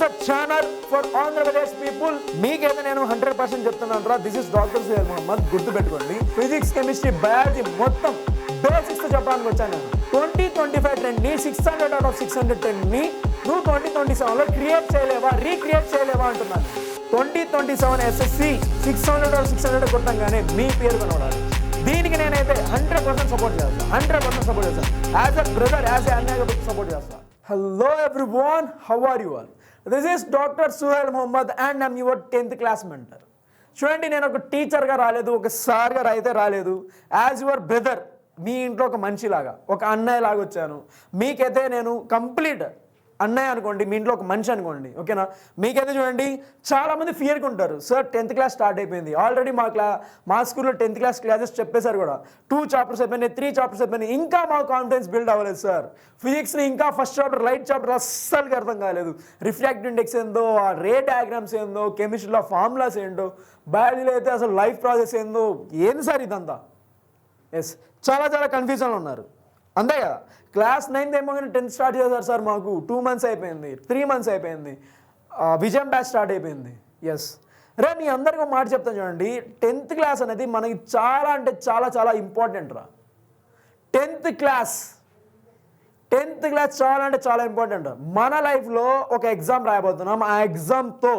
The channel for Andhra Pradesh people. మీకైతే నేను 100% చెప్తున్నాను రా, this is doctor Suhail Mohammad. గుర్తుపెట్టుకోండి, ఫిజిక్స్ కెమిస్ట్రీ బయాలజీ మొత్తం బేసిక్స్ చెప్పడానికి వచ్చాను నేను. 2025 ట్రెండ్ని 600 out of 600 ట్రెండ్ని నువ్వు 2027లో క్రియేట్ చేయలేవా, రీక్రియేట్ చేయలేవా అంటున్నాను. 2027 ఎస్ఎస్సి 600 out of 600 కొట్టంగానే మీ పేరు కనబడాలి. దీనికి నేనైతే 100% సపోర్ట్ చేస్తాను, 100% సపోర్ట్ చేస్తాను. As a brother, as a అన్నయ్య సపోర్ట్ చేస్తాను. Hello everyone, how are you all? This is doctor Suhail Mohammad and I'm your 10th class mentor. చూడండి, నేను ఒక టీచర్గా రాలేదు, ఒక సార్గా అయితే రాలేదు. యాజ్ యువర్ బ్రదర్, మీ ఇంట్లో ఒక మనిషిలాగా, ఒక అన్నయ్య లాగా వచ్చాను. మీకైతే నేను కంప్లీట్ అన్నయ్య అనుకోండి, మీ ఇంట్లో ఒక మనిషి అనుకోండి, ఓకేనా? మీకైతే చూడండి, చాలామంది ఫియర్గా ఉంటారు. సార్ 10th క్లాస్ స్టార్ట్ అయిపోయింది ఆల్రెడీ, మా స్కూల్లో 10th క్లాస్ క్లాసెస్ చెప్పేశారు కూడా. 2 చాప్టర్స్ అయిపోయినాయి, 3 చాప్టర్స్ అయిపోయినాయి, ఇంకా మా కాన్ఫిడెన్స్ బిల్డ్ అవ్వలేదు సార్. ఫిజిక్స్ని ఇంకా ఫస్ట్ చాప్టర్ లైట్ చాప్టర్ అస్సలుగా అర్థం కాలేదు. రిఫ్రాక్టివ్ ఇండెక్స్ ఏందో, ఆ రే డయాగ్రామ్స్ ఏందో, కెమిస్ట్రీలో ఫార్ములాస్ ఏంటో, బయాలజీలో అయితే అసలు లైఫ్ ప్రాసెస్ ఏందో, ఏంది సార్ ఇదంతా? ఎస్, చాలా చాలా కన్ఫ్యూజన్లో ఉన్నారు, అంతే కదా? క్లాస్ 9th ఏమో కానీ 10th స్టార్ట్ చేశారు సార్. మాకు 2 months అయిపోయింది, 3 months అయిపోయింది, విజయం బ్యాచ్ స్టార్ట్ అయిపోయింది. ఎస్ రే, మీ అందరికీ మాట చెప్తాను చూడండి, 10th క్లాస్ అనేది మనకి చాలా అంటే చాలా చాలా ఇంపార్టెంట్ రా. 10th క్లాస్ చాలా అంటే చాలా ఇంపార్టెంట్. మన లైఫ్లో ఒక ఎగ్జామ్ రాయబోతున్నాం. ఆ ఎగ్జామ్తో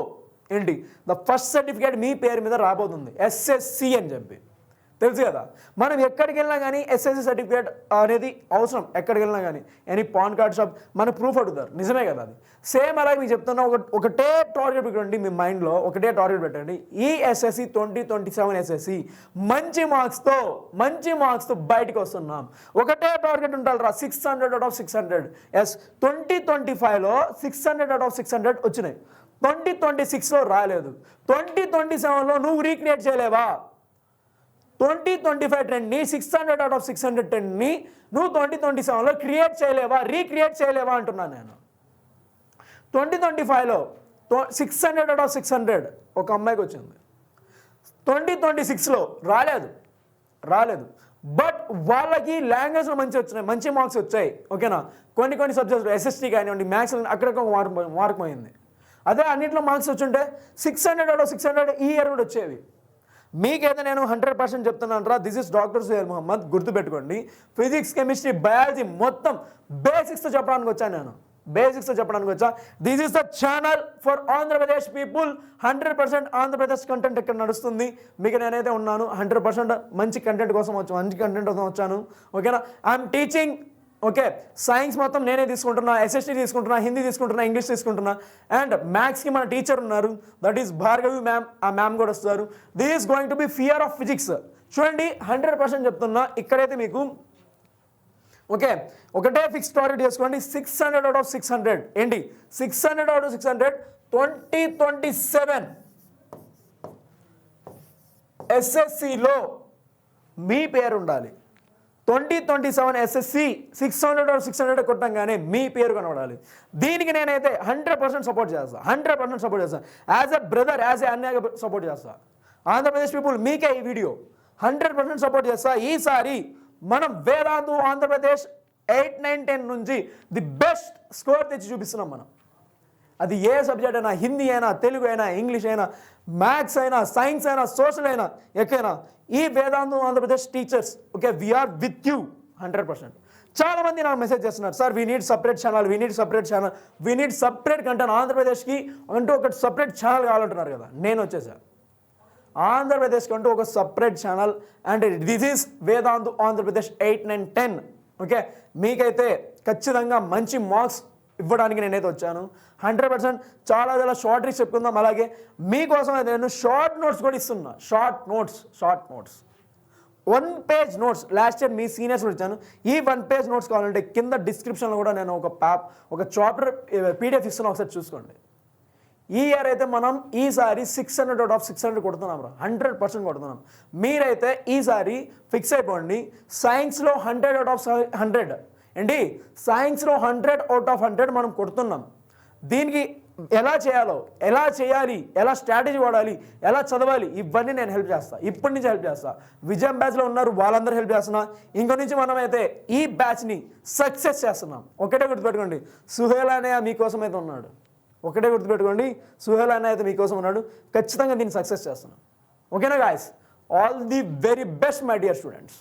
ఏంటి, ద ఫస్ట్ సర్టిఫికేట్ మీ పేరు మీద రాబోతుంది, ఎస్ఎస్సి అని చెప్పి. తెలుసు కదా, మనం ఎక్కడికి వెళ్ళినా కానీ ఎస్ఎస్సి సర్టిఫికేట్ అనేది అవసరం. ఎక్కడికి వెళ్ళినా కానీ ఎనీ పాన్ కార్డ్ షాప్ మన ప్రూఫ్ అడుగుతారు, నిజమే కదా? అది సేమ్ అలాగే మీకు చెప్తున్నా, ఒకటే టార్గెట్ పెట్టండి మీ మైండ్లో, ఒకటే టార్గెట్ పెట్టండి. ఈ ఎస్ఎస్సి 2027 ఎస్ఎస్సి మంచి మార్క్స్తో బయటకు వస్తున్నాం. ఒకటే టార్గెట్ ఉండాలి రా, 600 out of 600. ఎస్, 2025లో 600 out of 600 వచ్చినాయి, 2026లో రాలేదు. 2027లో నువ్వు రీక్రియేట్ చేయలేవా? 2025 ట్రెండ్ని 600 out of 600 ట్రెండ్ని నువ్వు 2027లో క్రియేట్ చేయలేవా, రీక్రియేట్ చేయలేవా అంటున్నాను నేను. 2025లో 600 out of 600 ఒక అమ్మాయికి వచ్చింది, 2026లో రాలేదు. బట్ వాళ్ళకి లాంగ్వేజ్లో మంచి మార్క్స్ వచ్చాయి, ఓకేనా? కొన్ని సబ్జెక్ట్స్ ఎస్ఎస్టీ కానివ్వండి, మ్యాథ్స్ అక్కడికి మార్క్ పోయింది. అదే అన్నింటిలో మార్క్స్ వచ్చుంటే 600 out of 600 ఈ ఇయర్ కూడా వచ్చేవి. మీకైతే నేను 100% చెప్తున్నాను రా, this is doctor Suhail Mohammad. గుర్తుపెట్టుకోండి, ఫిజిక్స్ కెమిస్ట్రీ బయాలజీ మొత్తం బేసిక్స్తో చెప్పడానికి వచ్చాను నేను, బేసిక్స్తో చెప్పడానికి వచ్చా. This is the channel for Andhra Pradesh people. 100% Andhra Pradesh content ఇక్కడ నడుస్తుంది. మీకు నేనైతే ఉన్నాను 100% మంచి కంటెంట్ కోసం వచ్చాను, ఓకేనా? I'm teaching, okay? సైన్స్ మొత్తం నేనే తీసుకుంటున్నా, ఎస్ఎస్టీ తీసుకుంటున్నా, హిందీ తీసుకుంటున్నా, ఇంగ్లీష్ తీసుకుంటున్నా. అండ్ మ్యాథ్స్కి మన టీచర్ ఉన్నారు, దట్ ఈస్ భార్గవి మ్యామ్. ఆ మ్యామ్ కూడా వస్తారు. This is going to be fear of physics. చూడండి, 100% చెప్తున్నా. ఇక్కడైతే మీకు ఓకే, ఒకటే ఫిక్స్ టార్గెట్ చేసుకోండి, 600 out of 600. ఏంటి, 600 out of 600 2027 ఎస్ఎస్సిలో మీ పేరు ఉండాలి. 2027 ఎస్ఎస్సి 600 out of 600 కొట్టంగానే మీ పేరు కనబడాలి. దీనికి నేనైతే 100% సపోర్ట్ చేస్తాను, 100% సపోర్ట్ చేస్తాను. As a brother, as a అన్నయ్య సపోర్ట్ చేస్తాను. ఆంధ్రప్రదేశ్ పీపుల్, మీకే ఈ వీడియో 100% సపోర్ట్ చేస్తా. ఈసారి మనం వేదాంతు ఆంధ్రప్రదేశ్ 8, 9, 10 నుంచి ది బెస్ట్ స్కోర్ తెచ్చి చూపిస్తున్నాం మనం. అది ఏ సబ్జెక్ట్ అయినా, హిందీ అయినా, తెలుగు అయినా, ఇంగ్లీష్ అయినా, మ్యాథ్స్ అయినా, సైన్స్ అయినా, సోషల్ అయినా, ఎక్కడైనా ఈ Vedantu Andhra Pradesh teachers, okay, we're with you 100%. చాలామంది నాకు మెసేజ్ చేస్తున్నారు, sir we need separate channel, we need separate content. ఆంధ్రప్రదేశ్కి అంటూ ఒక సపరేట్ ఛానల్ కావాలంటున్నారు కదా. నేను వచ్చేసా ఆంధ్రప్రదేశ్కి అంటూ ఒక separate channel. And this is Vedantu Andhra Pradesh 8, 9, 10. Okay, మీకైతే ఖచ్చితంగా మంచి మార్క్స్ ఇవ్వడానికి నేనైతే వచ్చాను 100%. చాలా చాలా షార్ట్ ట్రిక్స్ చెప్పుకుందాం. అలాగే మీకోసం అయితే నేను షార్ట్ నోట్స్ కూడా ఇస్తున్నా. Short notes 1 page notes. Last year మీ సీనియర్స్ కూడా ఇచ్చాను. ఈ 1 page నోట్స్ కావాలంటే కింద డిస్క్రిప్షన్లో కూడా నేను ఒక చాప్టర్ PDF ఇస్తున్నా, ఒకసారి చూసుకోండి. ఈ ఇయర్ అయితే మనం ఈసారి 600 out of 600 కొడుతున్నాం రా, 100% కొడుతున్నాం. మీరైతే ఈసారి ఫిక్స్ అయిపోండి, సైన్స్లో 100 out of 100. ఏంటి, సైన్స్లో 100 out of 100 మనం కొడుతున్నాం. దీనికి ఎలా చేయాలి, ఎలా స్ట్రాటజీ వాడాలి, ఎలా చదవాలి, ఇవన్నీ నేను హెల్ప్ చేస్తాను. ఇప్పటి నుంచి హెల్ప్ చేస్తాను. విజయం బ్యాచ్లో ఉన్నారు, వాళ్ళందరూ హెల్ప్ చేస్తున్నా. ఇంకో నుంచి మనమైతే ఈ బ్యాచ్ని సక్సెస్ చేస్తున్నాం. ఒకటే గుర్తుపెట్టుకోండి, సుహేల్ అనే మీకోసం అయితే ఉన్నాడు. ఒకటే గుర్తుపెట్టుకోండి, సుహేల్ అన్న అయితే మీకోసం ఉన్నాడు. ఖచ్చితంగా దీన్ని సక్సెస్ చేస్తున్నాను. ఓకేనా guys? All the very best my dear students.